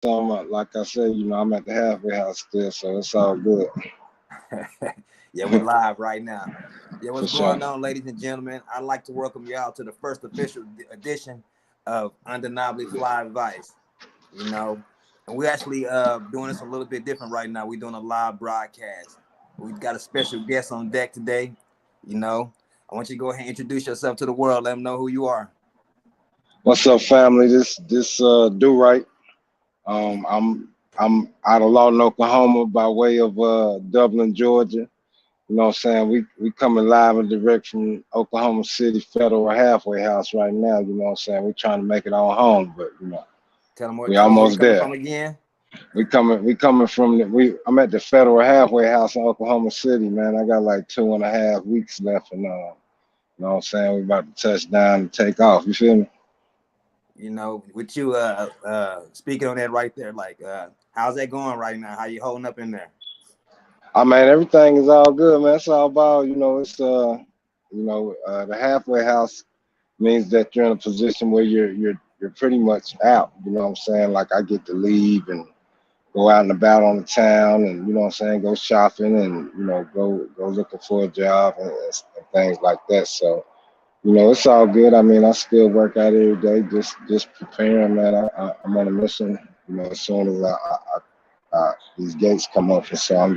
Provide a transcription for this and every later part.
Like I said, I'm at the halfway house still, so it's all good Yeah, we live right now. Yeah, for what's sure. going on, ladies and gentlemen? I'd like to welcome you out to the first official edition of Undeniably Fly Advice. You know, and we're actually doing this a little bit different right now. We're doing a live broadcast. We've got a special guest on deck today. You know, I want you to go ahead and introduce yourself to the world. Let them know who you are. What's up, family? This DoRight. I'm out of Lawton, Oklahoma, by way of Dublin, Georgia. You know what I'm saying? We coming live and direct from Oklahoma City Federal Halfway House right now. You know what I'm saying? We trying to make it on home, but we Tell them where you're almost coming there. from again. We coming from I'm at the Federal Halfway House in Oklahoma City, man. I got like 2.5 weeks left, and you know what I'm saying? We about to touch down and take off. You feel me? You know, with you speaking on that right there, like how's that going right now? How you holding up in there? I mean, everything is all good, man. It's all about, the halfway house means that you're in a position where you're pretty much out. You know what I'm saying? Like I get to leave and go out and about on the town, and you know what I'm saying, go shopping, and go looking for a job and things like that. So it's all good. I mean, I still work out every day, just preparing, man. I'm on a mission. As soon as these gates come open, so I'm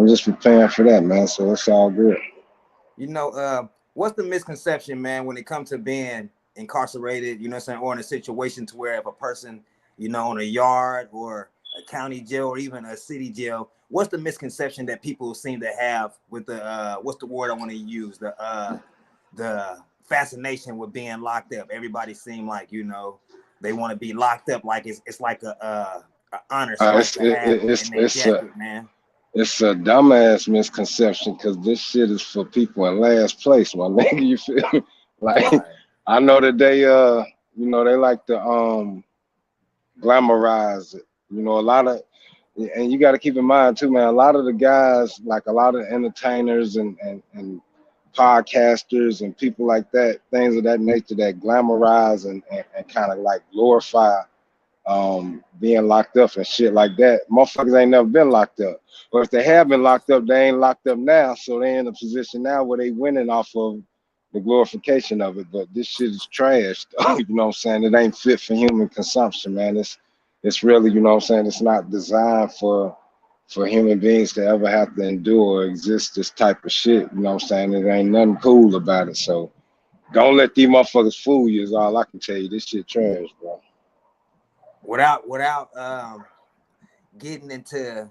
just preparing for that, man. So it's all good. You know, what's the misconception, man, when it comes to being incarcerated, you know what I'm saying, or in a situation to where if a person, in a yard or a county jail or even a city jail, what's the misconception that people seem to have with the what's the word I want to use? The fascination with being locked up. Everybody seem like, they want to be locked up like it's like a honor strike It's to it, have it- it's in their it's a jacket, man. it's a dumbass misconception because this shit is for people in last place, my nigga. You feel me? Like Right. I know that they like to glamorize it. A lot of, and you got to keep in mind too, man. A lot of the guys, like a lot of entertainers and podcasters and people like that, things of that nature that glamorize and kind of like glorify being locked up and shit like that. Motherfuckers ain't never been locked up. Or if they have been locked up, they ain't locked up now. So they in a position now where they winning off of the glorification of it. But this shit is trash, though. You know what I'm saying? It ain't fit for human consumption, man. It's really, you know what I'm saying, it's not designed for human beings to ever have to endure or exist this type of shit. You know what I'm saying? It ain't nothing cool about it. So don't let these motherfuckers fool you is all I can tell you. This shit trash, bro. Without getting into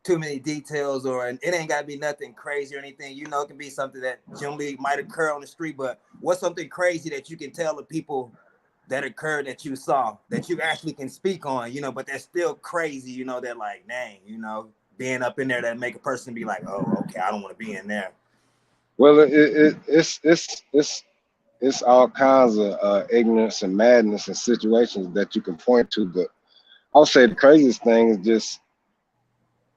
too many details, or and it ain't got to be nothing crazy or anything. It can be something that generally might occur on the street. But what's something crazy that you can tell the people that occurred that you saw that you actually can speak on? But that's still crazy. They're like, dang, being up in there that make a person be like, oh, okay, I don't want to be in there. Well, it's all kinds of ignorance and madness and situations that you can point to, but I would say the craziest thing is just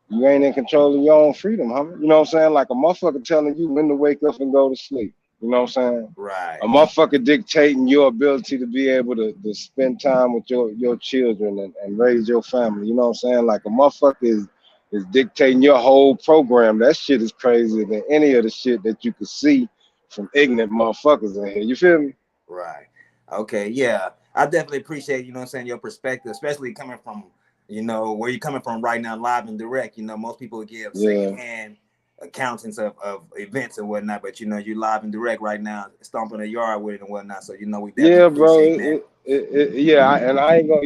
you ain't in control of your own freedom, homie. You know what I'm saying? Like a motherfucker telling you when to wake up and go to sleep. You know what I'm saying? A Right. motherfucker dictating your ability to be able to spend time with your children and raise your family. You know what I'm saying? Like a motherfucker is dictating your whole program. That shit is crazier than any of the shit that you could see from ignorant motherfuckers in here. You feel me? Right. Okay. Yeah. I definitely appreciate, what I'm saying, your perspective, especially coming from, where you're coming from right now, live and direct. Most people give Yeah. secondhand accountants of events and whatnot, but you live and direct right now, stomping a yard with it and whatnot. So we definitely Yeah, bro. appreciate that. Yeah, and I ain't gonna,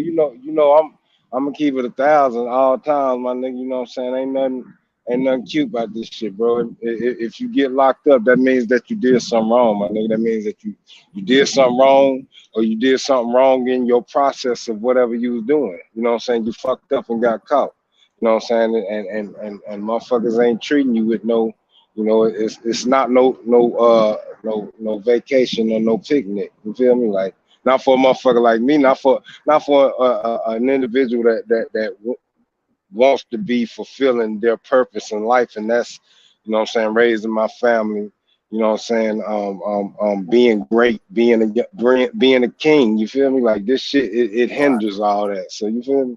I'm gonna keep it 1,000 all times, my nigga. You know what I'm saying? Ain't nothing cute about this shit, bro. If you get locked up, that means that you did something wrong, my nigga. That means that you did something wrong, or you did something wrong in your process of whatever you was doing. You know what I'm saying? You fucked up and got caught. You know what I'm saying? And motherfuckers ain't treating you with no, it's not no vacation or no picnic. You feel me? Like not for a motherfucker like me, not for an individual that wants to be fulfilling their purpose in life, and that's, you know what I'm saying, raising my family, you know what I'm saying, being great, being a king. You feel me? Like this shit, it Right. hinders all that. So you feel me?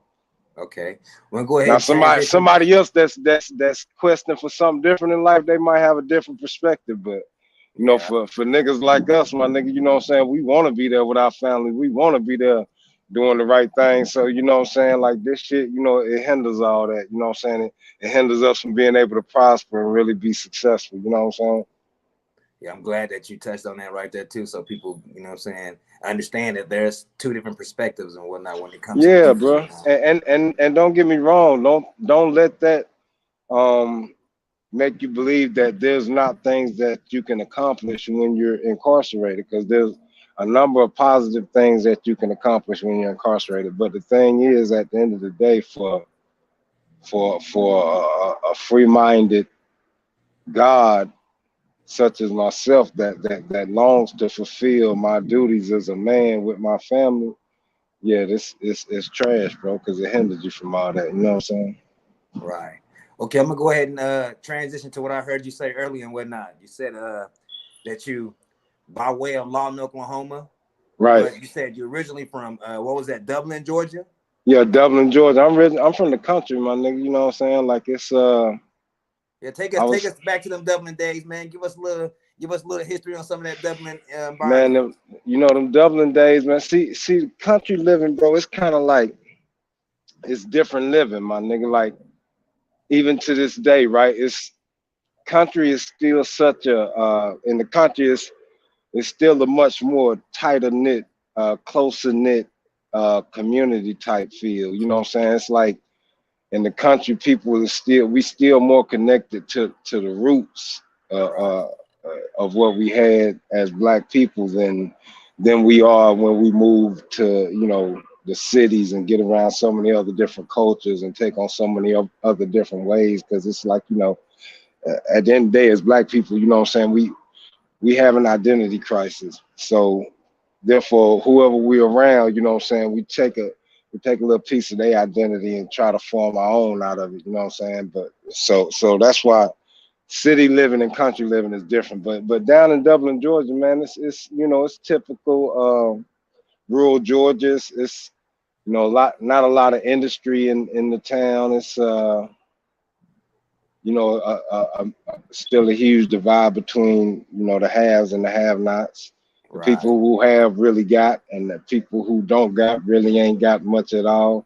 Okay. We'll go ahead Now and transition. somebody else that's questing for something different in life, they might have a different perspective. But you know, Yeah. for niggas like us, my nigga, you know what I'm saying, we want to be there with our family. We want to be there doing the right thing. So you know what I'm saying, like this shit, you know, it hinders all that. You know what I'm saying? It hinders us from being able to prosper and really be successful. You know what I'm saying? Yeah, I'm glad that you touched on that right there too, so people, you know what I'm saying, understand that there's two different perspectives and whatnot when it comes to Yeah, people. bro. And don't get me wrong. Don't let that um make you believe that there's not things that you can accomplish when you're incarcerated, because there's a number of positive things that you can accomplish when you're incarcerated. But the thing is, at the end of the day, for a free-minded God such as myself that longs to fulfill my duties as a man with my family, yeah, this is trash, bro, because it hinders you from all that. You know what I'm saying? Right. Okay, I'm gonna go ahead and transition to what I heard you say earlier and whatnot. You said that you, by way of Lawton, Oklahoma, Right. but you said you're originally from what was that, Dublin, Georgia? Yeah, Dublin, Georgia. I'm from the country, my nigga. You know what I'm saying? Like it's Yeah, take I us was back to them Dublin days, man. Give us a little history on some of that Dublin man, environment. you know them Dublin days, man. See, country living, bro. It's kind of like it's different living, my nigga. Like even to this day, right? It's country is still such a in the country is still a much more tighter knit, closer knit community type feel. You know what I'm saying? It's like in the country, people are still more connected to the roots uh, Right. uh, of what we had as black people than we are when we move to, you know, the cities and get around so many other different cultures and take on so many other different ways. Because it's like, you know, at the end of the day, as black people, you know what I'm saying, we have an identity crisis. So therefore, whoever we're around, you know what I'm saying, we take a little piece of their identity and try to form our own out of it, you know what I'm saying? But so that's why city living and country living is different. But down in Dublin, Georgia, man, it's you know, it's typical rural Georgia. It's you know, not a lot of industry in the town. It's you know, still a huge divide between, you know, the haves and the have-nots. The Right. people who have really got, and the people who don't got really ain't got much at all.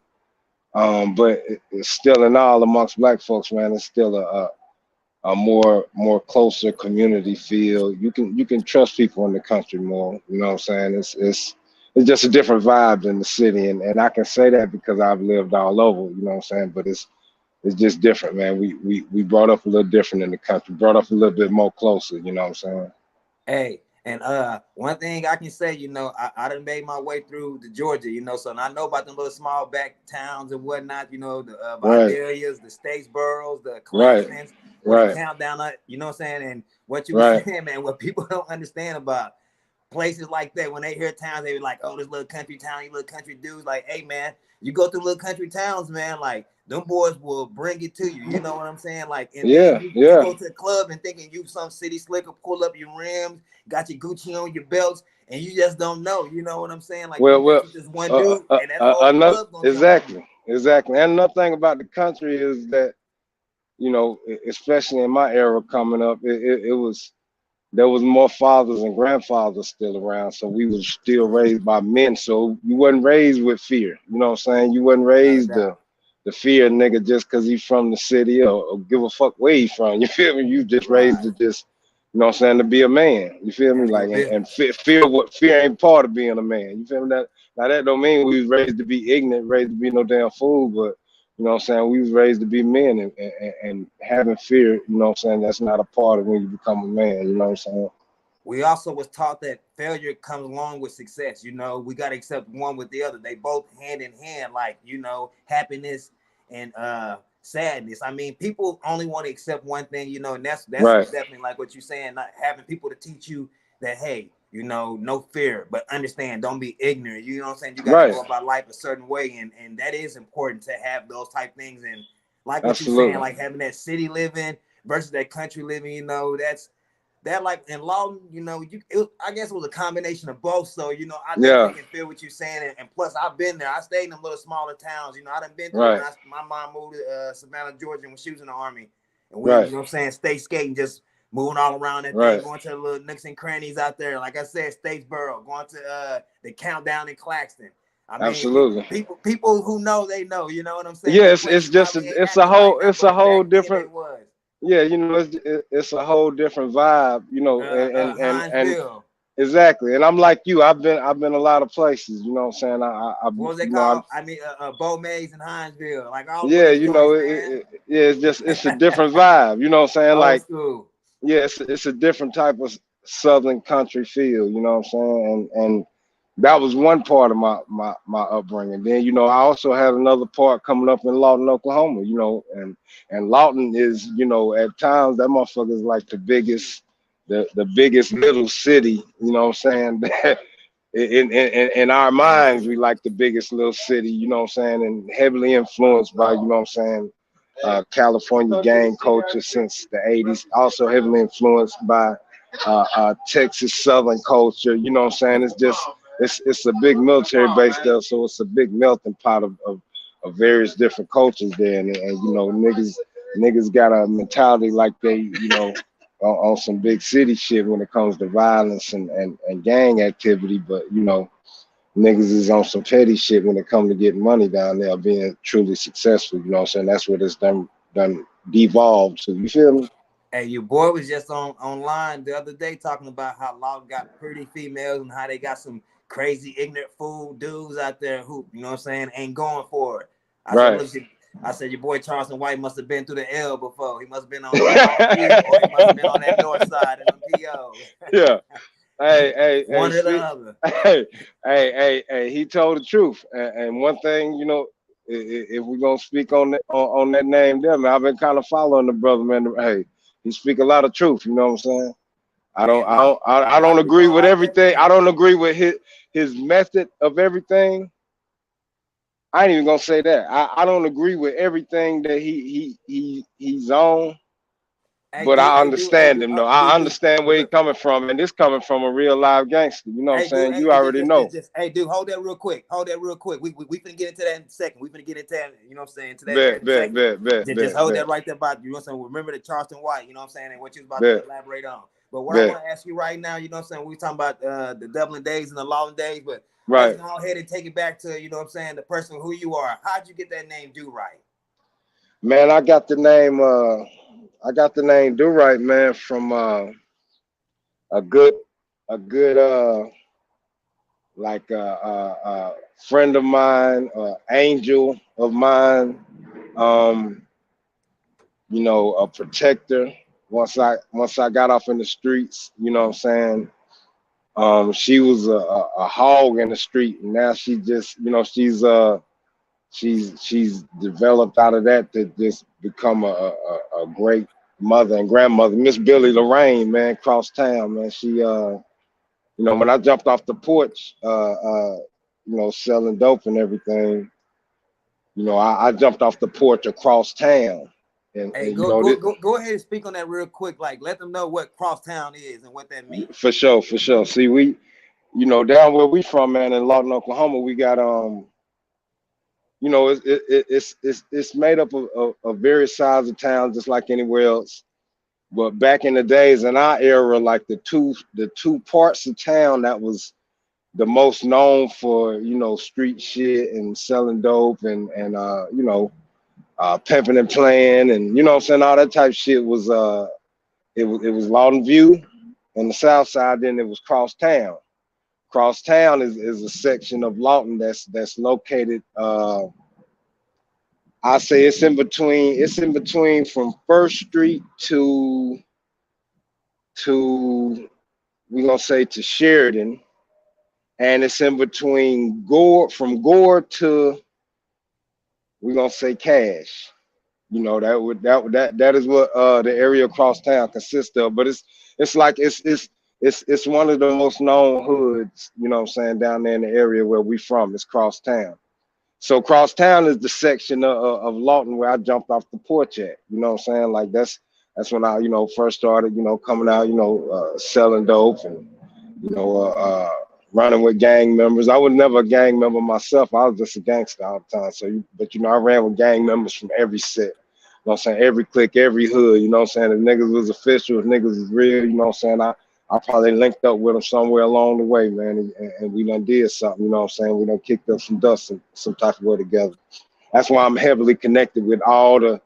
But it's still in all amongst black folks, man. It's still a more closer community feel. You can trust people in the country more. You know what I'm saying? It's just a different vibe than the city, and I can say that because I've lived all over. You know what I'm saying? But it's just different, man. We brought up a little different in the country, brought up a little bit more closer, you know what I'm saying? Hey, and one thing I can say, you know, I done made my way through to Georgia, you know, so and I know about them little small back towns and whatnot, you know, the Right, Vidalias, the Statesboroughs, the right, Clansons, where the right, countdown, you know what I'm saying? And what you were right. saying, man, what people don't understand about places like that, when they hear towns, they be like, oh, this little country town, you little country dudes. Like, hey, man, you go through little country towns, man, like, them boys will bring it to you. You know what I'm saying? Like, and then Yeah, you yeah. go to the club and thinking you some city slicker, pull up your rims, got your Gucci on your belts, and you just don't know. You know what I'm saying? Like, you mess Well, with this one dude, and that whole another club gonna jump on you. exactly. And another thing about the country is that, you know, especially in my era coming up, it was there was more fathers and grandfathers still around, so we was still raised by men. So you wasn't raised with fear. You know what I'm saying? You wasn't Without a raised doubt. the fear nigga just because he's from the city, or give a fuck where he from. You feel me? You just raised Right. to just, you know what I'm saying, to be a man. You feel me? Handle your Like and business. fear ain't part of being a man. You feel me? That now that don't mean we was raised to be ignorant, raised to be no damn fool, but you know what I'm saying, we was raised to be men, and having fear, you know what I'm saying, that's not a part of when you become a man. You know what I'm saying? We also was taught that failure comes along with success. You know, we got to accept one with the other. They both hand in hand, like, you know, happiness and sadness. I mean, people only want to accept one thing, you know, and that's Right. definitely like what you're saying, not having people to teach you that, hey, you know, no fear, but understand, don't be ignorant. You know what I'm saying? You got to Right. go about life a certain way, and that is important to have those type things. And like what you're saying, Absolutely. like having that city living versus that country living, you know, that's that like in Lawton, you know, I guess it was a combination of both. So, you know, I Yeah. definitely can feel what you're saying. And plus, I've been there. I stayed in them little smaller towns. You know, I done been through it when my mom moved to Savannah, Georgia when she was in the Army. And we, you know what I'm saying, stay skating, just moving all around that thing, going to the little nooks and crannies out there. Like I said, Statesboro, going to the Countdown in Claxton. I mean, absolutely. People who know, they know. You know what I'm saying? Yes, it's just it's a whole different. Yeah, you know, it's a whole different vibe. You know, and exactly. And I'm like you. I've been a lot of places. You know what I'm saying? What was they called? I mean, Bo Mays and Hinesville. Like all. Yeah, you know, it's a different vibe. You know what I'm saying? Like, school. Yeah, it's a different type of Southern country feel. You know what I'm saying? And that was one part of my upbringing. Then, you know, I also had another part coming up in Lawton, Oklahoma. You know, and Lawton is, you know, at times that motherfucker is like the biggest little city. You know what I'm saying? In our minds, we like the biggest little city. You know what I'm saying? And heavily influenced by, you know what I'm saying, California gang culture since the 80s. Also heavily influenced by Texas Southern culture. You know what I'm saying? It's just it's a big military base there, so it's a big melting pot of various different cultures there. And you know, niggas got a mentality like they, you know, on some big city shit when it comes to violence and gang activity. But you know, niggas is on some petty shit when it comes to getting money down there, being truly successful. You know what I'm saying? That's what it's done devolved to. You feel me? Hey, your boy was just online the other day talking about how Lawton got pretty females and how they got some crazy ignorant fool dudes out there who, you know what I'm saying, ain't going for it. I said, your boy Charleston White must have been through the L before. He must have been on or he must have been on that north side of the PO. Yeah. Hey, one or the other. Hey, he told the truth. And one thing, you know, if we're gonna speak on that name there, man, I've been kind of following the brother, man. Hey, he speak a lot of truth, you know what I'm saying? I don't agree with everything. I don't agree with his method of everything. I ain't even gonna say that. I don't agree with everything that he's on. But I understand him though. I understand where he's coming from, and this coming from a real live gangster. You know what I'm saying? You already know. Hey, dude, hold that real quick. We finna get into that in a second. We finna get into that. You know what I'm saying? To that in a second. Just hold that right there about you know what I'm saying. Remember the Charleston White. You know what I'm saying, and what you was about to elaborate on. But what I want to ask you right now, you know what I'm saying. We talking about the Dublin days and the Lawton days, but let's go ahead and take it back to you know what I'm saying. The person who you are. How'd you get that name DoRight? Man, I got the name DoRight, man, from a good like friend of mine, angel of mine, you know, a protector. Once I got off in the streets, you know what I'm saying? She was a hog in the street, and now she just, you know, she's developed out of that to just become a great mother and grandmother. Miss Billy Lorraine, man, cross town, man. She you know, when I jumped off the porch, you know, selling dope and everything, you know, I jumped off the porch across town. And, hey, and go ahead and speak on that real quick. Like, let them know what crosstown is and what that means. For sure. See, we, you know, down where we from, man, in Lawton, Oklahoma, we got you know, it's made up of various sides of towns, just like anywhere else. But back in the days, in our era, like the two parts of town that was the most known for, you know, street shit and selling dope and you know, pimping and playing and, you know what I'm saying, all that type of shit was it was Lawton View on the south side. Then it was Crosstown. Crosstown is a section of Lawton that's located. I say it's in between from First Street to we're gonna say to Sheridan, and it's in between Gore to we're gonna say Cash. You know, that is what the area across town consists of. But it's like it's one of the most known hoods, you know what I'm saying, down there in the area where we from. It's Crosstown. So Crosstown is the section of Lawton where I jumped off the porch at. You know what I'm saying? Like that's That's when I, first started, coming out, selling dope and, you know, running with gang members. I was never a gang member myself. I was just a gangster all the time. So, but I ran with gang members from every set. You know what I'm saying? Every clique, every hood. You know what I'm saying? If niggas was official, if niggas was real. You know what I'm saying? I probably linked up with them somewhere along the way, man, and we done did something. You know what I'm saying? We done kicked up some dust some type of way together. That's why I'm heavily connected with all the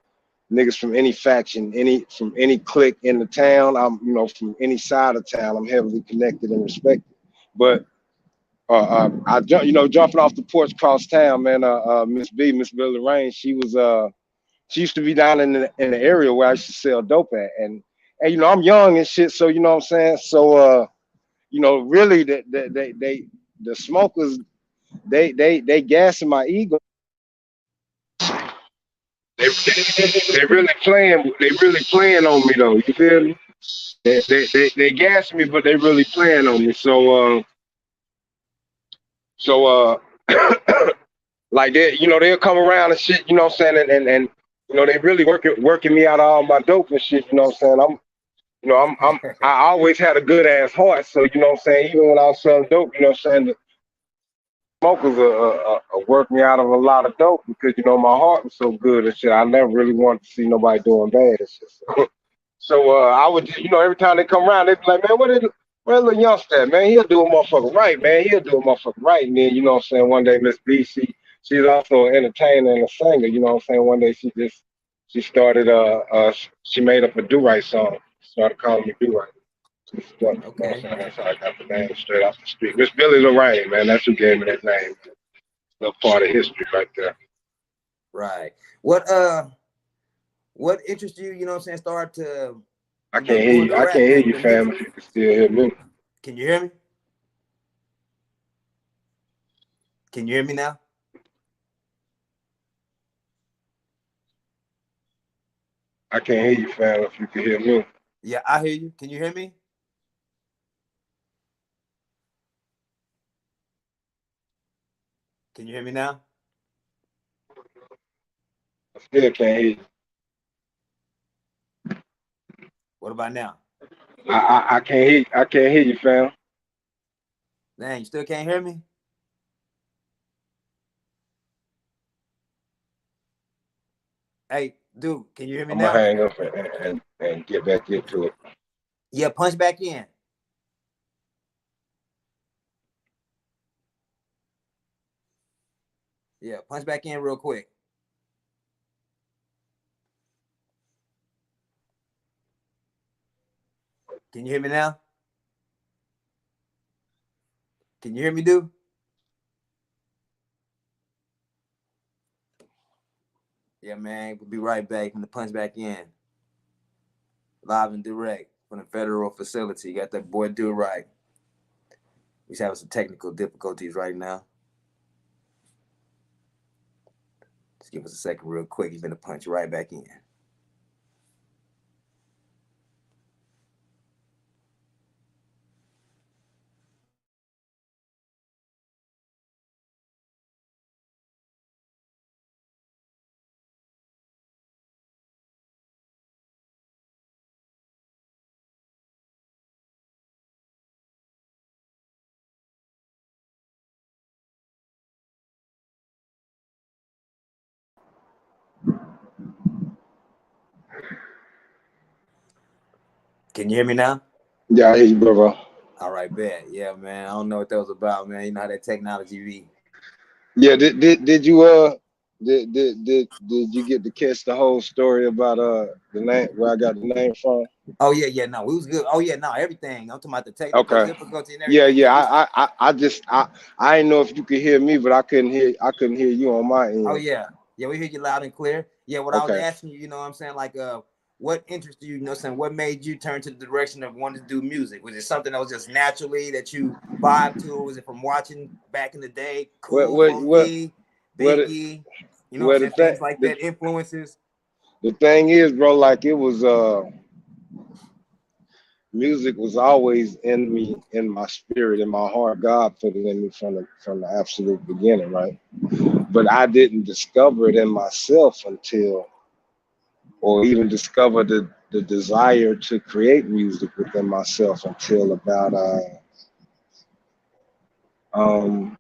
niggas from any faction, from any clique in the town. I'm, from any side of town. I'm heavily connected and respected. But I jumping off the porch across town, man. Miss Billy Rain, she used to be down in the area where I used to sell dope at, and I'm young and shit, so you know what I'm saying. So really the smokers they gassing my ego. They really playing on me though. You feel me? They gas me, but they really playing on me. So like they'll come around and shit. You know what I'm saying? And they really working me out of all my dope and shit. You know what I'm saying? I always had a good ass heart. So you know what I'm saying? Even when I was selling dope, you know what I'm saying? The smokers worked me out of a lot of dope because my heart was so good and shit. I never really wanted to see nobody doing bad and shit. So I would, every time they come around, they be like, man, where little youngster at, man? He'll do a motherfucker right, man. He'll do a motherfucker right. And then, you know what I'm saying, one day Miss B, she's also an entertainer and a singer, you know what I'm saying? One day she started she made up a DoRight song. Started calling me DoRight. Okay. That's how I got the name straight off the street. Miss Billy Lorraine, man, that's who gave me that name. A little part of history right there. Right. What interests you, you know what I'm saying, start to I can't hear you. I can't hear you, fam, if you can still hear me. Can you hear me? Can you hear me now? I can't hear you, fam, if you can hear me. Yeah, I hear you. Can you hear me? Can you hear me now? I still can't hear you. What about now? I can't hear. I can't hear you, fam. Dang, you still can't hear me? Hey, dude, can you hear me now? I'm gonna hang up and get back into it. Yeah, punch back in. Yeah, punch back in real quick. Can you hear me now? Can you hear me, dude? Yeah, man, we'll be right back from the punch back in. Live and direct from the federal facility. Got that boy DoRight. He's having some technical difficulties right now. Just give us a second real quick. He's gonna punch right back in. Can you hear me now? Yeah, I hear you, brother. All right, bet. Yeah, man. I don't know what that was about, man. You know how that technology be. Yeah, did you did you get to catch the whole story about the name where I got the name from? Oh yeah, no, we was good. Oh yeah, no, everything. I'm talking about the technical difficulty and Yeah, everything. I didn't know if you could hear me, but I couldn't hear you on my end. Oh yeah, we hear you loud and clear. Yeah, what I was asking you, you know what I'm saying, like what interested you, you know what I'm saying, what made you turn to the direction of wanting to do music? Was it something that was just naturally that you vibe to? Was it from watching back in the day, Cool, Biggie, you know what I'm saying, things like that, influences? The thing is, bro, like it was music was always in me, in my spirit, in my heart. God put it in me from the absolute beginning, right? But I didn't discover it in myself until, or even discover the the desire to create music within myself until about um,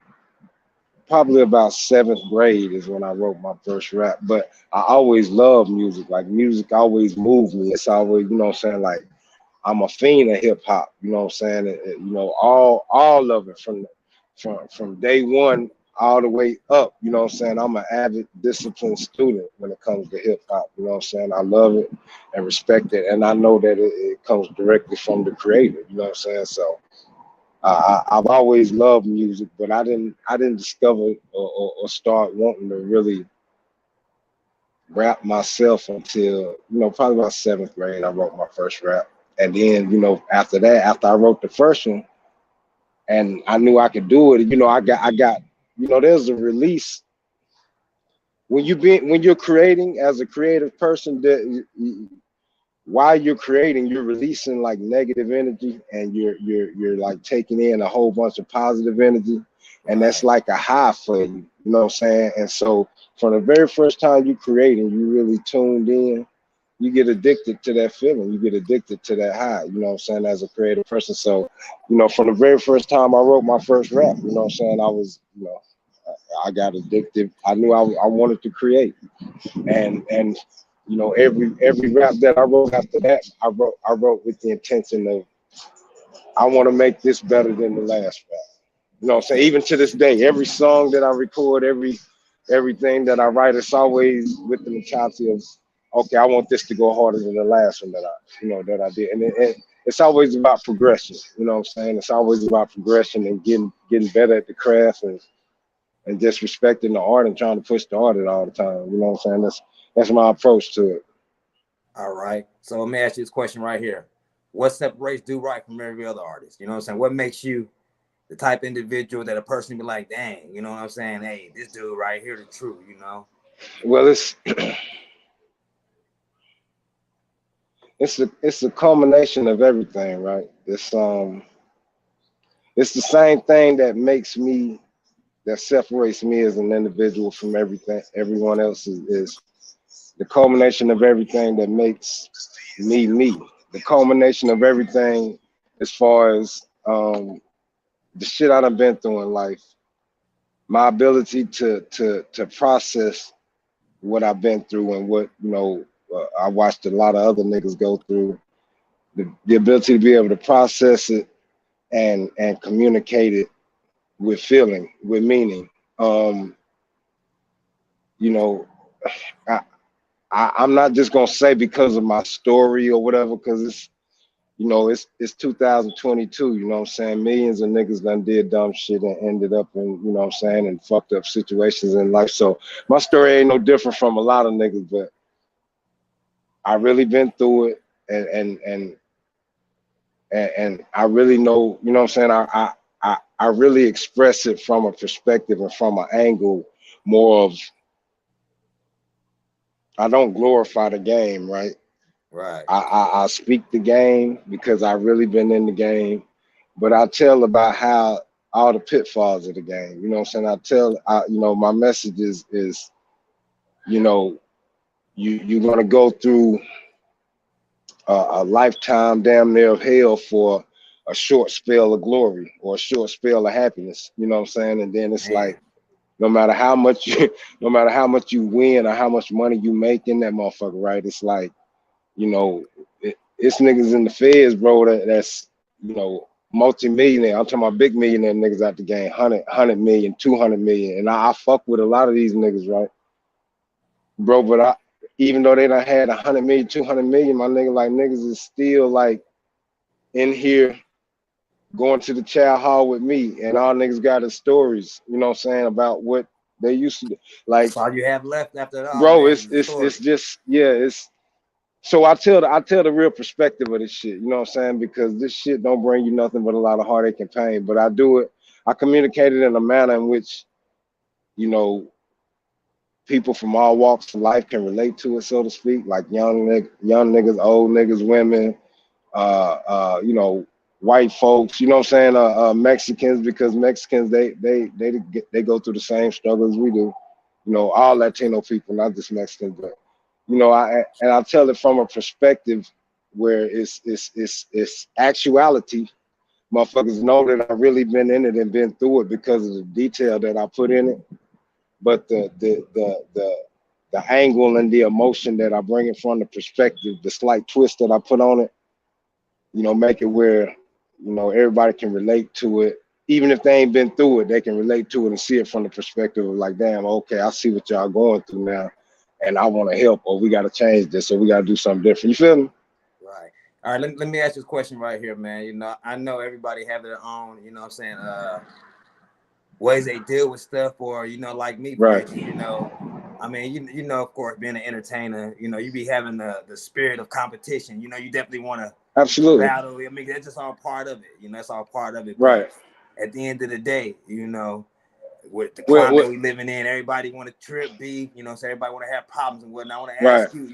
probably about seventh grade is when I wrote my first rap. But I always loved music. Like music always moved me. It's always, you know what I'm saying? Like I'm a fiend of hip hop, you know what I'm saying? You know, all of it from day one all the way up, you know what I'm saying? I'm an avid disciplined student when it comes to hip hop, you know what I'm saying? I love it and respect it, and I know that it comes directly from the creator, you know what I'm saying? So I've always loved music, but I didn't discover or start wanting to really rap myself until, you know, probably about seventh grade. I wrote my first rap, and then, you know, after that, after I wrote the first one, and I knew I could do it. You know, I got, you know, there's a release when you're creating as a creative person that while you're creating, you're releasing like negative energy, and you're like taking in a whole bunch of positive energy, and that's Right. like a high for you. You know what I'm saying? And so from the very first time you create and you really tuned in, you get addicted to that feeling. You get addicted to that high. You know what I'm saying? As a creative person, so you know, from the very first time I wrote my first rap, you know what I'm saying? I was, you know, I got addicted. I knew I wanted to create, and you know, every rap that I wrote after that, I wrote with the intention of I want to make this better than the last rap. You know what I'm saying? Even to this day, every song that I record, everything that I write, it's always with the mentality of, okay, I want this to go harder than the last one that I did, and it's always about progression. You know what I'm saying? It's always about progression and getting better at the craft, and just respecting the art and trying to push the art all the time. You know what I'm saying? That's my approach to it. All right. So let me ask you this question right here. What separates DoRight from every other artist? You know what I'm saying? What makes you the type of individual that a person be like, dang, you know what I'm saying? Hey, this dude right here, the truth, you know? Well, it's a culmination of everything, right? It's the same thing that separates me as an individual from everyone else is the culmination of everything that makes me me. The culmination of everything as far as the shit I done been through in life, my ability to process what I've been through and what, you know, I watched a lot of other niggas go through. The ability to be able to process it and communicate it with feeling, with meaning. Um, you know, I, I'm not just gonna say because of my story or whatever, because it's 2022. You know what I'm saying? Millions of niggas done did dumb shit and ended up in, you know what I'm saying, in fucked up situations in life. So my story ain't no different from a lot of niggas, but I really been through it, and I really know, you know what I'm saying. I really express it from a perspective and from an angle more of, I don't glorify the game, right? Right. I speak the game because I really been in the game, but I tell about how all the pitfalls of the game. You know what I'm saying? You know, my message is, you know, you're gonna go through a lifetime damn near of hell for a short spell of glory or a short spell of happiness. You know what I'm saying? And then it's Man. like, no matter how much no matter how much you win or how much money you make in that motherfucker, right? It's like, you know, it's niggas in the feds, bro. That's, you know, multi-millionaire. I'm talking about big millionaire niggas out the game, 100 million, 200 million. And I fuck with a lot of these niggas, right? Bro, but even though they done had 100 million, 200 million, my nigga, like niggas is still like in here going to the chow hall with me. And all niggas got is stories, you know what I'm saying, about what they used to do. Like, That's all you have left after all bro, that it's is the it's story. it's just, yeah, it's so I tell the real perspective of this shit, you know what I'm saying? Because this shit don't bring you nothing but a lot of heartache and pain. But I do it, I communicate it in a manner in which, you know, people from all walks of life can relate to it, so to speak, like young niggas, old niggas, women, you know, white folks, you know what I'm saying, Mexicans, because Mexicans they go through the same struggles we do, you know, all Latino people, not just Mexicans, but you know, I tell it from a perspective where it's actuality. Motherfuckers know that I've really been in it and been through it because of the detail that I put in it. But the angle and the emotion that I bring it from, the perspective, the slight twist that I put on it, make it where, everybody can relate to it. Even if they ain't been through it, they can relate to it and see it from the perspective of like, damn, okay, I see what y'all going through now, and I want to help, or we got to change this, or we got to do something different. You feel me? Right. All right. Let me ask you this question right here, man. I know everybody have their own, what I'm saying, ways they deal with stuff, or like me, right. I mean, of course, being an entertainer, you be having the spirit of competition. You definitely want to absolutely battle. I mean, that's just all part of it. That's all part of it. Right. But at the end of the day, with the climate we living in, everybody want to trip beef. So everybody want to have problems and whatnot. I want to ask you,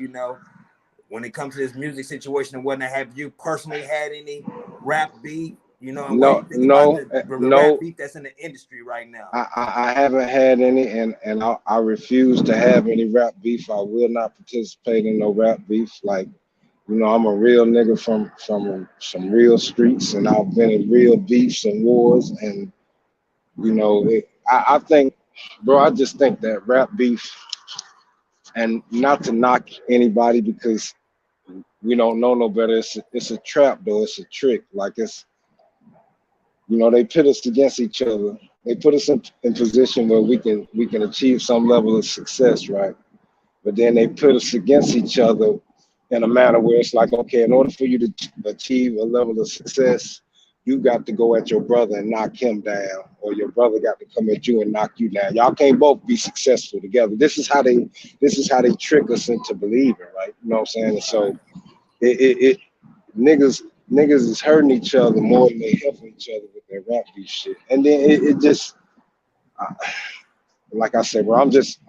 when it comes to this music situation and whatnot, have you personally had any rap beef? And what do you think about the rap beef that's in the industry right now? I haven't had any, and I refuse to have any rap beef. I will not participate in no rap beef. Like, I'm a real nigga from some real streets, and I've been in real beefs and wars, and I think, bro, I just think that rap beef, and not to knock anybody because we don't know no better. It's a trap though. It's a trick. Like they pit us against each other. They put us in position where we can achieve some level of success, right? But then they put us against each other in a manner where it's like, okay, in order for you to achieve a level of success, you got to go at your brother and knock him down, or your brother got to come at you and knock you down. Y'all can't both be successful together. This is how they trick us into believing, right? You know what I'm saying? And so niggas is hurting each other more than they helping each other with their rap beef shit. And then it just, like I said, bro, I'm just,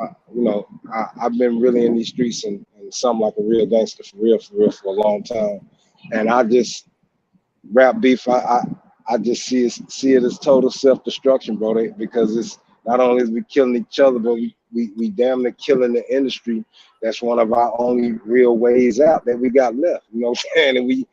I've been really in these streets and something like a real gangster for real for a long time. And I just, rap beef, I just see it as total self-destruction, bro, because it's not only is we killing each other, but we damn near killing the industry. That's one of our only real ways out that we got left. You know what I'm saying? And we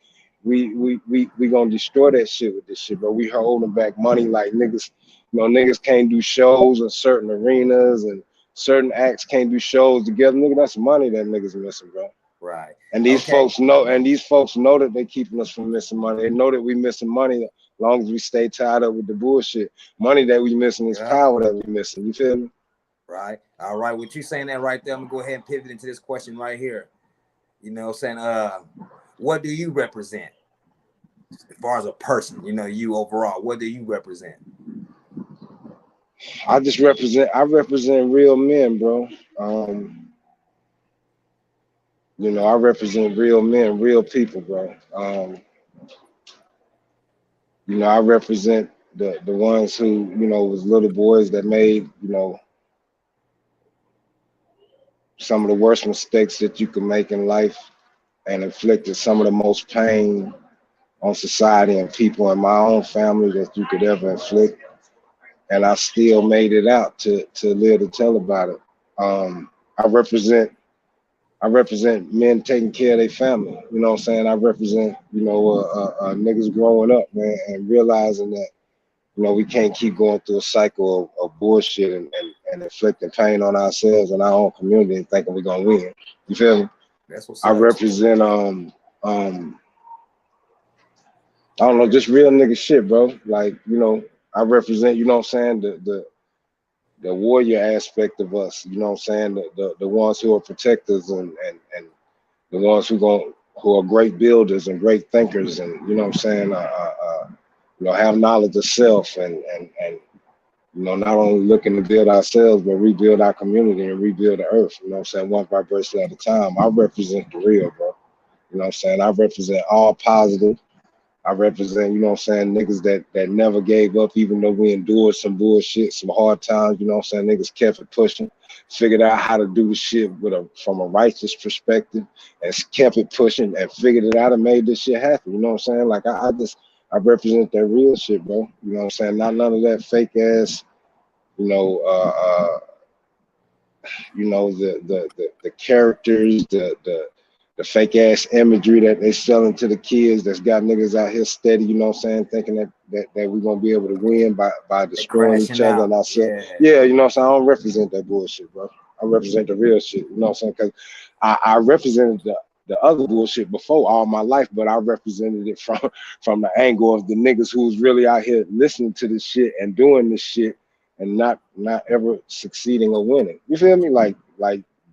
gonna destroy that shit with this shit, bro. We holding back money like niggas. Niggas can't do shows in certain arenas, and certain acts can't do shows together. Nigga, that's money that niggas missing, bro. Right. And these folks know that they keeping us from missing money. They know that we missing money as long as we stay tied up with the bullshit. Money that we missing is power that we missing. You feel me? Right. All right. With you saying that right there, I'm gonna go ahead and pivot into this question right here. Saying, what do you represent as far as a person? You overall, what do you represent? I represent real men, bro. I represent real men, real people, bro. I represent the ones who, was little boys that made, some of the worst mistakes that you could make in life, and inflicted some of the most pain on society and people in my own family that you could ever inflict. And I still made it out to live to tell about it. I represent men taking care of their family. You know what I'm saying? I represent, niggas growing up, man, and realizing that, we can't keep going through a cycle of bullshit and inflicting pain on ourselves and our own community and thinking we're gonna win. You feel me? That's what's I represent I don't know, just real nigga shit, bro. Like, I represent, you know what I'm saying, the warrior aspect of us, you know what I'm saying, the ones who are protectors and the ones who are great builders and great thinkers, and you know what I'm saying, have knowledge of self and not only looking to build ourselves but rebuild our community and rebuild the earth. You know what I'm saying, one vibration at a time. I represent the real, bro. You know what I'm saying? I represent all positive. I represent, you know what I'm saying, niggas that never gave up, even though we endured some bullshit, some hard times, you know what I'm saying, niggas kept it pushing, figured out how to do the shit from a righteous perspective, and kept it pushing and figured it out and made this shit happen, you know what I'm saying? Like, I represent that real shit, bro. You know what I'm saying? Not none of that fake ass, the characters, the fake ass imagery that they selling to the kids that's got niggas out here steady, you know what I'm saying, thinking that we're gonna be able to win by They destroying each crashing other and out. ourselves. Yeah. Yeah, you know what I'm saying? I don't represent that bullshit, bro. I represent the real shit, you know what I'm saying? Because I represented the other bullshit before all my life, but I represented it from the angle of the niggas who's really out here listening to this shit and doing this shit and not ever succeeding or winning. You feel me? Like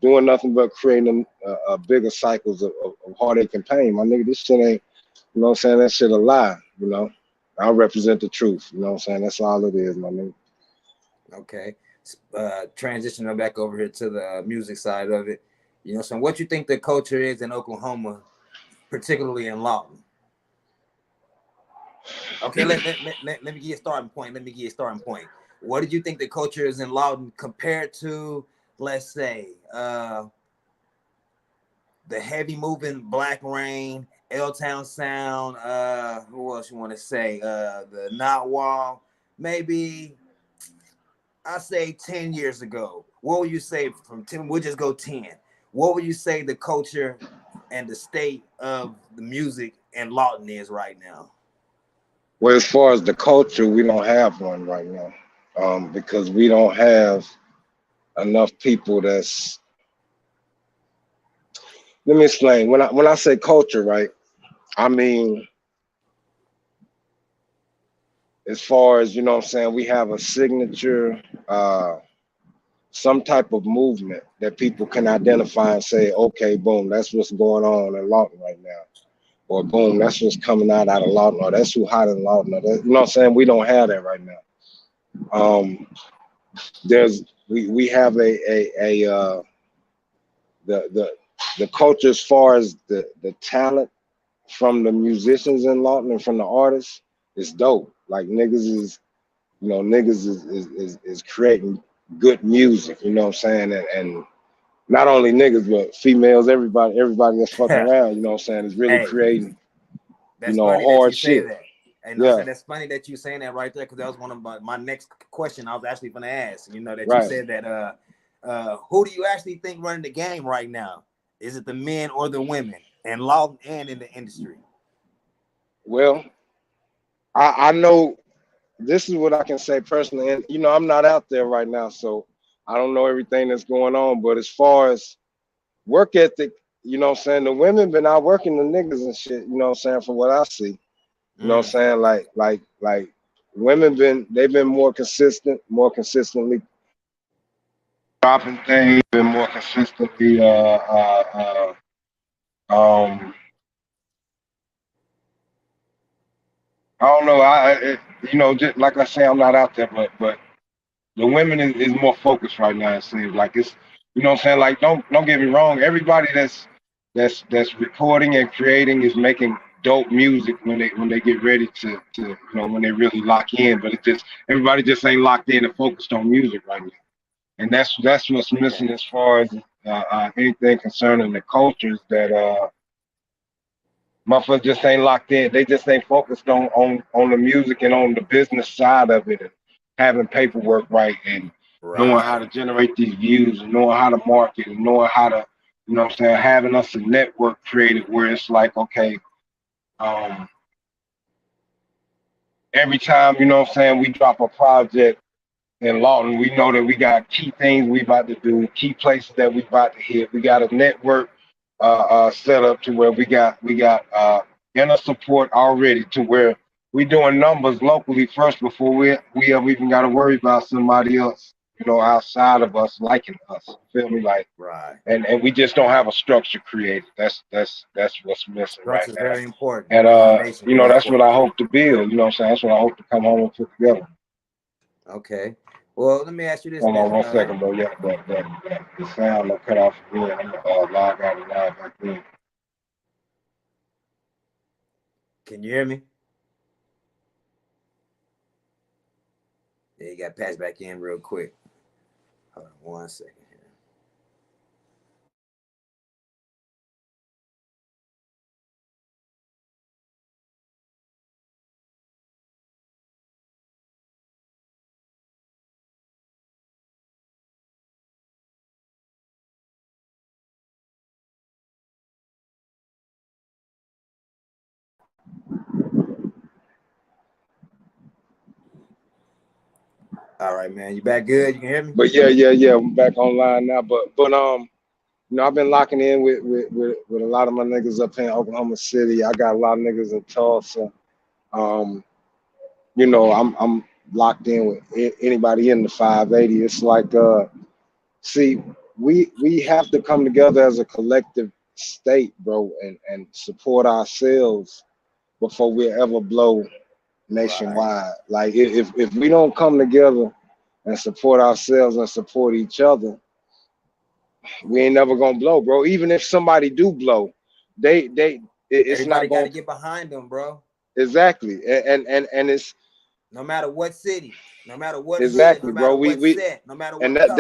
doing nothing but creating a bigger cycles of heartache and pain. My nigga, this shit ain't, you know what I'm saying? That shit a lie, you know? I represent the truth, you know what I'm saying? That's all it is, my nigga. Okay. Transitioning back over here to the music side of it. You know, so what you think the culture is in Oklahoma, particularly in Lawton? Okay, let me give you a starting point. What did you think the culture is in Lawton compared to, let's say, the heavy moving Black Rain, L-Town Sound, who else you want to say? The Not Wall, maybe I say 10 years ago. What would you say from 10? We'll just go 10. What would you say the culture and the state of the music in Lawton is right now? Well, as far as the culture, we don't have one right now, because we don't have enough people that's. Let me explain. When I say culture, right, I mean as far as, you know what I'm saying, we have a signature, some type of movement that people can identify and say, okay, boom, that's what's going on in Lawton right now. Or boom, that's what's coming out of Lawton, or that's who hot in Lawton. Or that, you know what I'm saying? We don't have that right now. We have the culture as far as the talent from the musicians in Lawton and from the artists is dope. Like niggas is creating good music, you know what I'm saying? And not only niggas, but females, everybody that's fucking around, you know what I'm saying, is really Hey, creating, that's funny that hard you say shit. that. And you know, Yeah, that's funny that you saying that right there, because that was one of my next question I was actually going to ask. You know, that you right. said that who do you actually think running the game right now? Is it the men or the women? And Lawton and in the industry? Well, I know this is what I can say personally, and I'm not out there right now, so I don't know everything that's going on. But as far as work ethic, you know what I'm saying, the women been out working the niggas and shit, you know what I'm saying, from what I see. You know what I'm saying? Like women they've been more consistently dropping things, been more consistently I don't know. Just like I say, I'm not out there, but the women is more focused right now. It seems like it's, you know what I'm saying. Like don't get me wrong. Everybody that's recording and creating is making dope music when they get ready to when they really lock in. But it just everybody just ain't locked in and focused on music right now. And that's what's missing as far as anything concerning the cultures that motherfuckers just ain't locked in. They just ain't focused on the music and on the business side of it, and having paperwork right, and knowing how Right. to generate these views, and knowing how to market, and knowing how to, you know what I'm saying, having us a network created where it's like, okay, um, every time, you know what I'm saying, we drop a project in Lawton, we know that we got key things we about to do, key places that we about to hit. We got a network set up to where we got inner support already to where we doing numbers locally first before we ever even got to worry about somebody else, outside of us liking us. Feel me? Like, Right. and we just don't have a structure created. That's what's missing right Structure is now. very important. And Foundation very that's what I important. hope to build. You know what I'm saying? That's what I hope to come home and put together. Okay. Well, let me ask you this Hold on then. one second, bro. Yeah, the sound will cut off again. I'm gonna log out and log back in. Can you hear me? Yeah, you got passed back in real quick. Hold on 1 second. All right, man. You back good? You can hear me? But yeah. I'm back online now. But you know, I've been locking in with a lot of my niggas up here in Oklahoma City. I got a lot of niggas in Tulsa. Um, you know, I'm locked in with anybody in the 580. It's like see, we have to come together as a collective state, bro, and support ourselves before we ever blow Right. nationwide. Like if we don't come together and support ourselves and support each other, we ain't never gonna blow, bro. Even if somebody do blow, it's Everybody not got gonna to get behind them, bro. exactly. And it's No matter what city, no matter what hood, no exactly, bro. matter what We set, no matter and what color.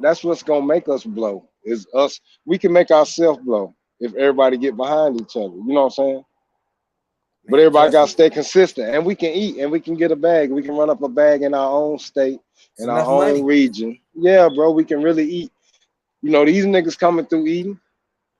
that's what's gonna make us blow is us. We can make ourselves blow if everybody get behind each other. You know what I'm saying? But Man, everybody trust gotta me. stay consistent, and we can eat, and we can get a bag. We can run up a bag in our own state, It's in our enough own money. region. Yeah, bro, we can really eat. You know, these niggas coming through eating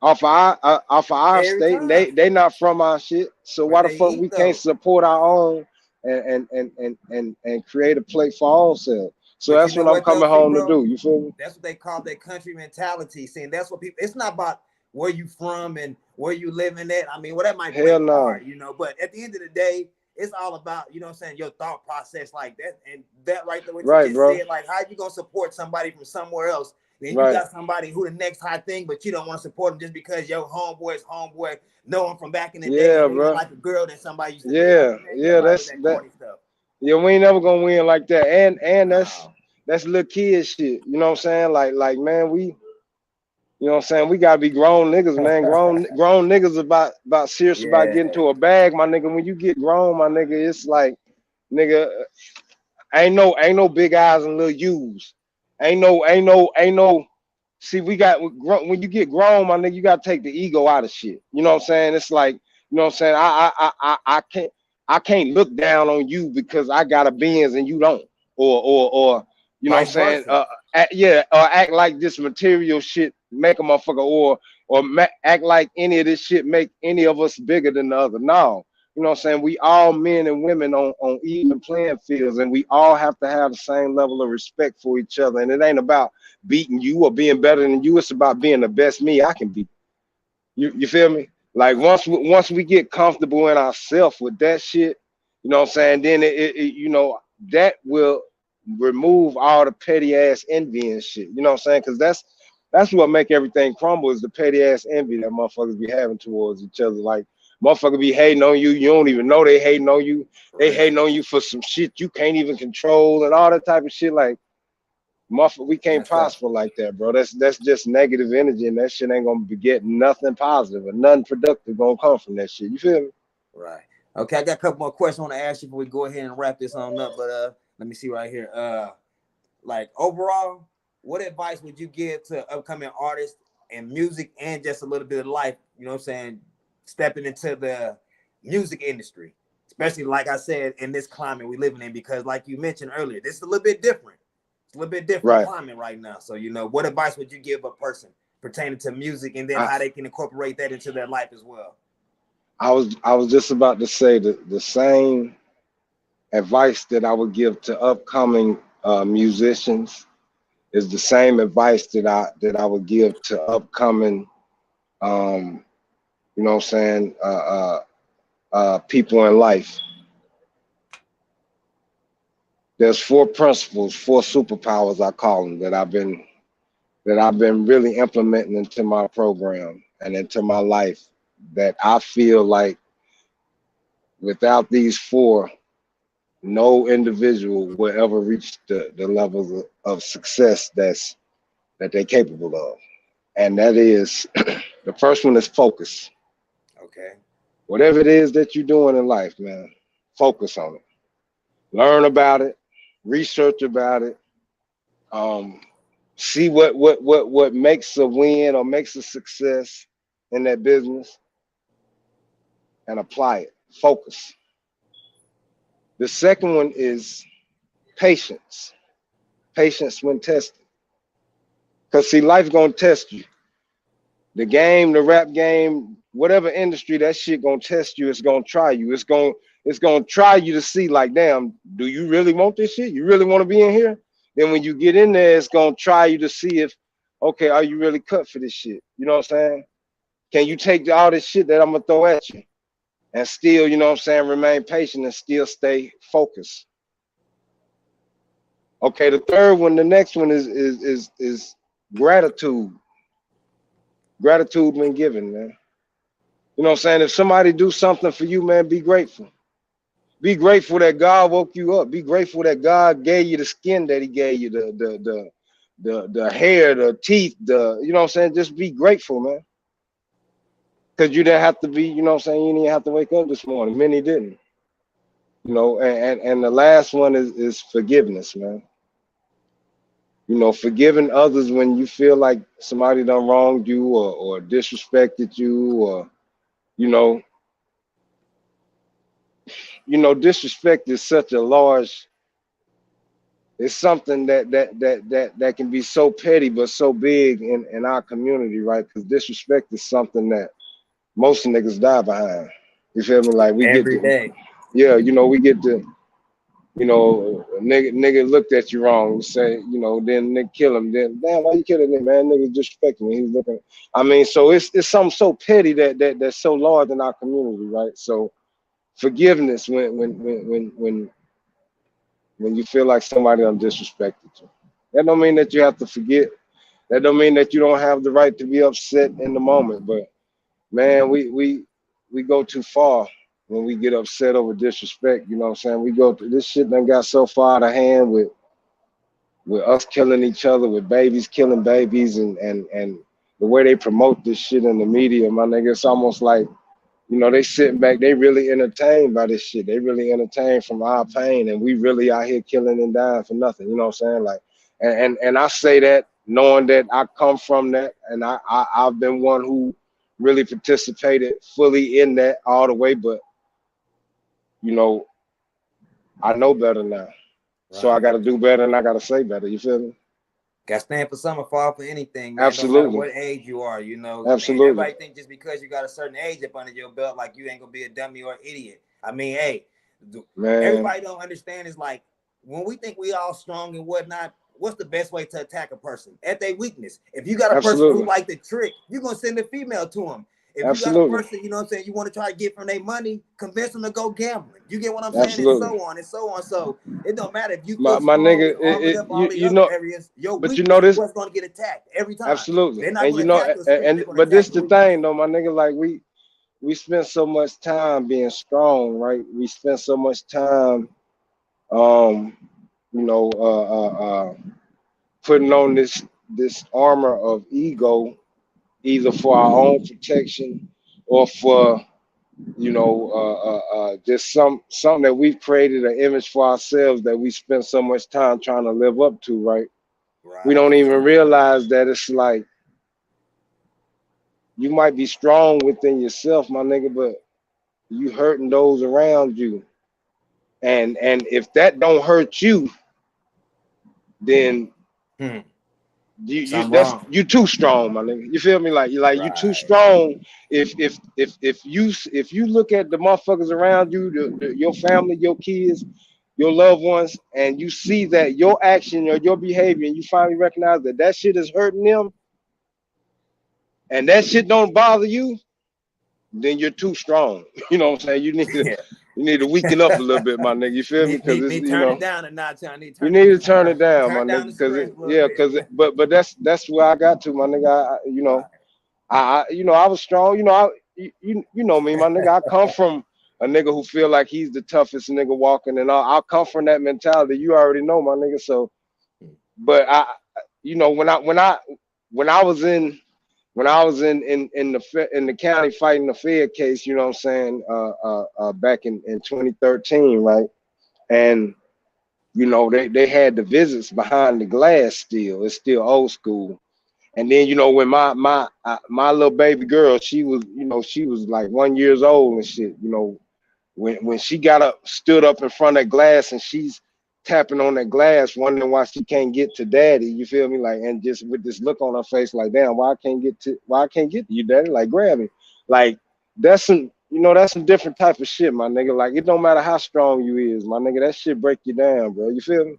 off of our Every state, and time. they not from our shit. So But why the they fuck eat we can't though. support our own and create a plate for ourselves? So But you that's know what I'm what though, coming see, home to bro? do. You feel me? That's what they call that country mentality. Seeing that's what people. It's not about where you from and where you living at. I mean, well, that might play Hell a no. part, you know. But at the end of the day, it's all about, you know what I'm saying, your thought process like that. And that right there, what you Right, just bro. said, like how you gonna support somebody from somewhere else? Then you Right. got somebody who the next hot thing, but you don't want to support them just because your homeboy's homeboy know him from back in the day Yeah, and they look bro. like a girl that somebody used to date. I Yeah, mean, man, get yeah. up out with That's that that. corny stuff. Yeah, we ain't never gonna win like that. And No. that's little kid shit. You know what I'm saying? Like man, you know what I'm saying? We gotta be grown niggas, man. Grown niggas about serious about Yeah. getting to a bag, my nigga. When you get grown, my nigga, it's like, nigga, ain't no big eyes and little U's. Ain't no. See, when you get grown, my nigga, you gotta take the ego out of shit. You know what I'm saying? It's like, you know what I'm saying? I can't look down on you because I got a Benz and you don't, or you know what I'm Vice saying? versa. Yeah, or act like this material shit make a motherfucker, or act like any of this shit make any of us bigger than the other. No, you know what I'm saying? We all men and women on even playing fields, and we all have to have the same level of respect for each other. And it ain't about beating you or being better than you. It's about being the best me I can be. You feel me? Like Right. once we get comfortable in ourselves with that shit, you know what I'm saying? Then you know, that will remove all the petty ass envy and shit. You know what I'm saying? Because that's what make everything crumble is the petty ass envy that motherfuckers be having towards each other. Like motherfucker be hating on you, you don't even know they hating on you. For They real. hating on you for some shit you can't even control and all that type of shit. Like we can't That's tough. prosper like that, bro. That's just negative energy, and that shit ain't gonna beget nothing positive and nothing productive gonna come from that shit. You feel me? Right. Okay, I got a couple more questions I want to ask you before we go ahead and wrap this on up. But let me see right here. Like overall, what advice would you give to upcoming artists and music and just a little bit of life, you know what I'm saying, stepping into the music industry, especially like I said, in this climate we living in, because like you mentioned earlier, this is a little bit different. It's a little bit different Right. climate right now. So, you know, what advice would you give a person pertaining to music and then I how they can incorporate that into their life as well? I was just about to say the same advice that I would give to upcoming musicians is the same advice that I would give to upcoming um, you know what I'm saying, people in life. There's four principles, four superpowers I call them that I've been really implementing into my program and into my life that I feel like without these four, no individual will ever reach the levels of success that they're capable of. And that is the first one is focus. Okay. Whatever it is that you're doing in life, man, focus on it. Learn about it, research about it, um, see what makes a win or makes a success in that business and apply it. Focus. The second one is patience. Patience when tested. Because see, life's gonna test you. The game, the rap game, whatever industry, that shit gonna test you. It's gonna try you. It's gonna try you to see, like, damn, do you really want this shit? You really want to be in here? Then when you get in there, it's gonna try you to see if, okay, are you really cut for this shit? You know what I'm saying? Can you take all this shit that I'm gonna throw at you and still, you know what I'm saying, remain patient and still stay focused? Okay, the third one, the next one is gratitude. Gratitude when given, man. You know what I'm saying? If somebody do something for you, man, be grateful. Be grateful that God woke you up. Be grateful that God gave you the skin that He gave you, the hair, the teeth, you know what I'm saying? Just be grateful, man. Because you didn't have to be, you know what I'm saying? You didn't have to wake up this morning. Many didn't. You know, and the last one is forgiveness, man. You know, forgiving others when you feel like somebody done wronged you or disrespected you, or you know, disrespect is such a large. It's something that can be so petty but so big in our community, right? Because disrespect is something that most niggas die behind. You feel me? Like we get every to, day. yeah, you know, we get to, you know, nigga looked at you wrong. You say, you know, then nigga kill him. Then damn, why you killing him, man? Nigga disrespecting me. He's looking. I mean, so it's something so petty that's so large in our community, right? So forgiveness when you feel like somebody done disrespected you. That don't mean that you have to forget. That don't mean that you don't have the right to be upset in the moment. But man, we go too far when we get upset over disrespect. You know what I'm saying? We go through this shit done got so far out of hand with us killing each other, with babies killing babies, and the way they promote this shit in the media, my nigga, it's almost like, you know, they sitting back, they really entertained by this shit. They really entertained from our pain, and we really out here killing and dying for nothing. You know what I'm saying? Like, and I say that knowing that I come from that, and I've been one who really participated fully in that all the way. But you know, I know better now, so I Right. got to do better, and I got to say better. You feel me? Got to stand for something, fall for anything, man. Don't matter Absolutely, what age you are, you know. I mean, absolutely, everybody think just because you got a certain age up under your belt, like you ain't gonna be a dummy or an idiot. I mean, hey, man. everybody don't understand is like when we think we all strong and whatnot. What's the best way to attack a person? At their weakness. If you got a person who Absolutely, like the trick, you're gonna send a female to him. If you got a absolutely, person, you know what I'm saying, you want to try to get from their money, convince them to go gambling. You get what I'm saying? And absolutely. so on and so on. So it don't matter if you feel My strong nigga, and armored up all the you other know, areas. Your but you weakness know is this. what's going to get attacked every time. Absolutely, They're not and going you to know, attack your strength. They're going to but attack this the your weakness. thing though, my nigga. Like we spent so much time being strong, right? We spent so much time, um, you know, putting on this armor of ego, either for our own protection or for, you know, just something that we've created an image for ourselves that we spend so much time trying to live up to, right? We Right. don't even realize that it's like you might be strong within yourself, my nigga, but you hurting those around you. And if that don't hurt you, then Hmm. you Something that's wrong. you too strong, my nigga. You feel me? Like you too Right. strong. If you look at the motherfuckers around you, your family, your kids, your loved ones, and you see that your action or your behavior, and you finally recognize that that shit is hurting them, and that shit don't bother you, then you're too strong. You know what I'm saying? Yeah. You need to weaken up a little bit, my nigga. You feel me? need, Because need, it's, need you turn it know, down a notch. I need to you turn it need to turn it down, my turn down nigga. the Because stress it, a little yeah, bit. because but that's where I got to, my nigga. You know, Right. you know, I was strong. You know, you know me, my nigga. I come from a nigga who feel like he's the toughest nigga walking, and I come from that mentality. You already know, my nigga. So, but you know, when I was in in the county fighting the Fed case, you know what I'm saying, back in 2013, right? And you know, they had the visits behind the glass still. It's still old school. And then, you know, when my little baby girl, she was, you know, she was like 1 year old and shit, you know, when she got up, stood up in front of that glass, and she's tapping on that glass, wondering why she can't get to daddy. You feel me? Like, and just with this look on her face, like, damn, why I can't get to you, daddy? Like, grab me. Like, that's some, that's some different type of shit, my nigga. Like, it don't matter how strong you is, my nigga. That shit break you down, bro. You feel me?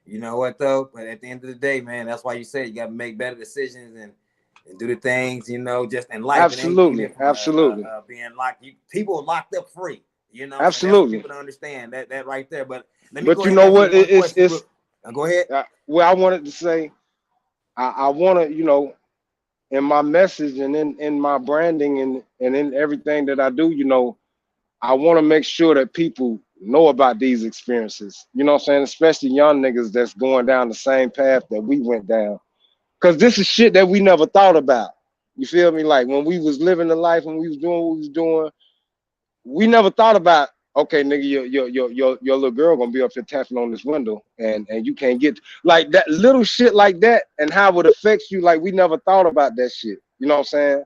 You know what though? But at the end of the day, man, that's why you say you got to make better decisions and do the things, just in life. Absolutely, It ain't absolutely. being locked. People are locked up free, Absolutely. And that's people to understand that right there. But let me But go you ahead and know ask what? you one question. Go ahead. Well, I wanted to say, I want to, in my message and in my branding and in everything that I do, I want to make sure that people know about these experiences. You know what I'm saying? Especially young niggas that's going down the same path that we went down. Because this is shit that we never thought about. You feel me? Like when we was living the life, when we was doing what we was doing, we never thought about, okay, nigga, your little girl gonna be up here tapping on this window and you can't get like that little shit like that and how it affects you. Like we never thought about that shit. You know what I'm saying?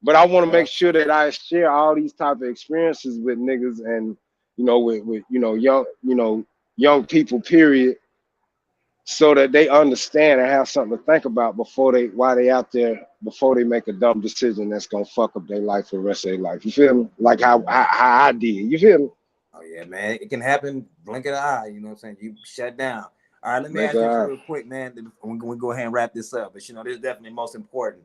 But I want to make sure that I share all these type of experiences with niggas and with young people, period, so that they understand and have something to think about before they out there, before they make a dumb decision that's gonna fuck up their life for the rest of their life. You feel me? Like how I did. You feel me? Oh yeah, man. It can happen. Blink of the eye. You know what I'm saying? You shut down. All right, let me ask you real quick, man. We go ahead and wrap this up. But this is definitely most important.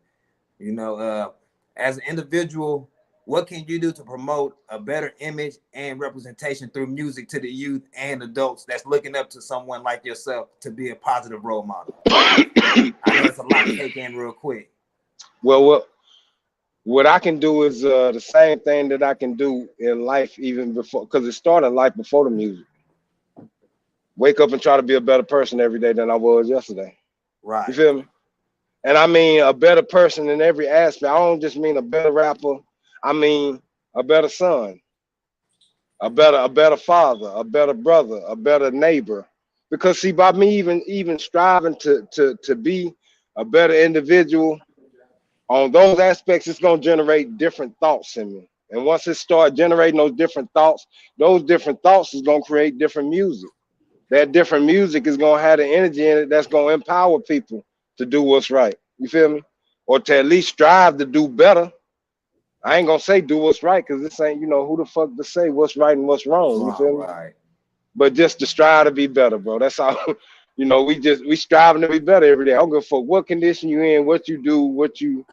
As an individual, what can you do to promote a better image and representation through music to the youth and adults that's looking up to someone like yourself to be a positive role model? I know it's a lot to take in real quick. Well, what I can do is the same thing that I can do in life even before, because it started life before the music. Wake up and try to be a better person every day than I was yesterday. Right. You feel me? And I mean a better person in every aspect. I don't just mean a better rapper. I mean a better son, a better father, a better brother, a better neighbor. Because see, by me even striving to be a better individual on those aspects, it's gonna generate different thoughts in me. And once it starts generating those different thoughts is gonna create different music. That different music is gonna have the energy in it that's gonna empower people to do what's right. You feel me? Or to at least strive to do better. I ain't gonna say do what's right because this ain't, who the fuck to say what's right and what's wrong. You feel me? Right. But just to strive to be better, bro. That's all. We striving to be better every day. I don't give a fuck what condition you in, what you do, you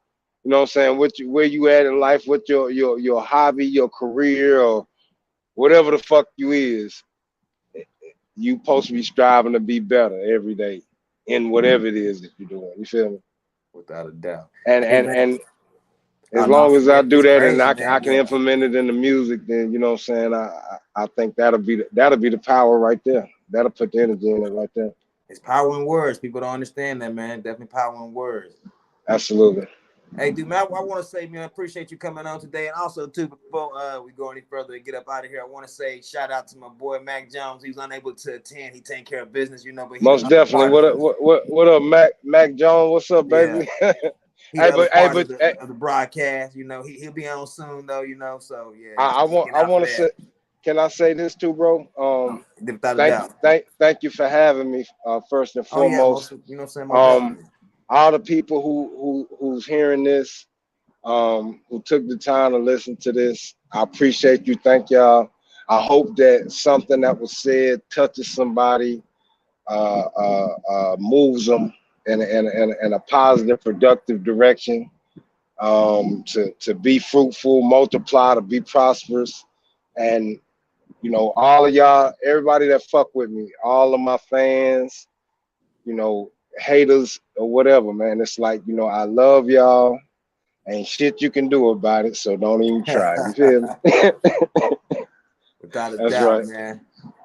know what I'm saying, where you at in life, what your hobby, your career, or whatever the fuck you is. You supposed to be striving to be better every day in whatever it is that you're doing. You feel me? Without a doubt. And as long as I do that and I can man. implement it in the music, then you know what I'm saying. I think that'll be the power right there. That'll put the energy in it right there. It's power in words. People don't understand that, man. Definitely power in words. Absolutely. Hey, dude, man, I want to say, man, I appreciate you coming on today. And also, too, before we go any further and get up out of here, I want to say shout out to my boy, Mac Jones. He was unable to attend. He taking care of business, but he most definitely. What up, Mac Jones? What's up, baby? Yeah. He of the broadcast, he'll be on soon though, so yeah. I want to say, can I say this too, bro? Thank you for having me. First and foremost, all the people who's hearing this, who took the time to listen to this, I appreciate you. Thank y'all. I hope that something that was said touches somebody, moves them in a positive, productive direction, to be fruitful, multiply, to be prosperous. And, all of y'all, everybody that fuck with me, all of my fans, haters or whatever, man. It's like, I love y'all. Ain't shit you can do about it, so don't even try. You feel me? Without a doubt, man.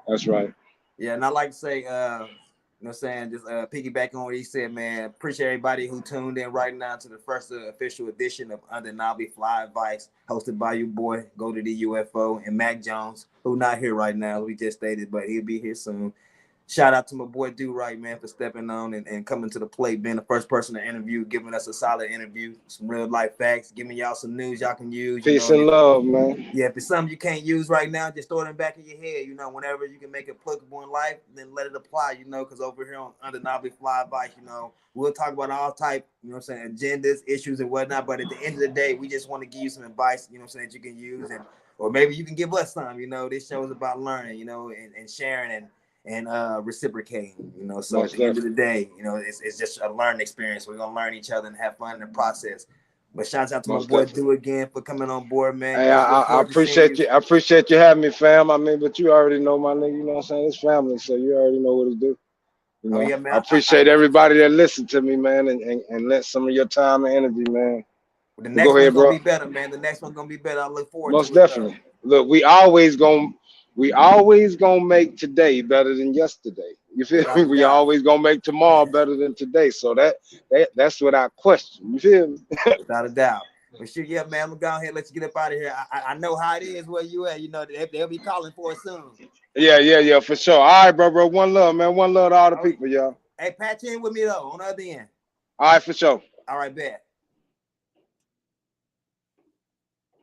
That's right. Yeah, and I like to say, just piggybacking on what he said, man. Appreciate everybody who tuned in right now to the first official edition of Undeniably Fly Advice, hosted by your boy, Go to the UFO, and Mac Jones, who not here right now, we just stated, but he'll be here soon. Shout out to my boy DoRight, man, for stepping on and coming to the plate, being the first person to interview, giving us a solid interview, some real life facts, giving y'all some news y'all can use. Peace and love, man. Yeah, if it's something you can't use right now, just throw it in the back of your head. Whenever you can make it applicable in life, then let it apply, because over here on Undeniably Fly Advice, we'll talk about all type, agendas, issues, and whatnot. But at the end of the day, we just want to give you some advice, that you can use, or maybe you can give us some. This show is about learning, and sharing and reciprocating. So Most at the end of the day, it's just a learning experience. We're gonna learn each other and have fun in the process. But shouts out to my boy Do again for coming on board, man. Hey, I appreciate you. I appreciate you having me, fam. I mean, but you already know my nigga, you know what I'm saying? It's family, so you already know what to do. Oh, yeah, man. I appreciate everybody that listened to me, man, and lent some of your time and energy, man. The next one's gonna be better, man. The next one's gonna be better. I look forward to it. Most definitely. Look, we always gonna make today better than yesterday. You feel me? We always gonna make tomorrow better than today. So that's without question. You feel me? Without a doubt. But sure, yeah, man. I'm gonna go ahead and let you get up out of here. I know how it is where you at. They'll be calling for it soon. Yeah, for sure. All right, bro. One love, man. One love to all the people, y'all. Hey, patch in with me though on the other end. All right, for sure. All right, bet.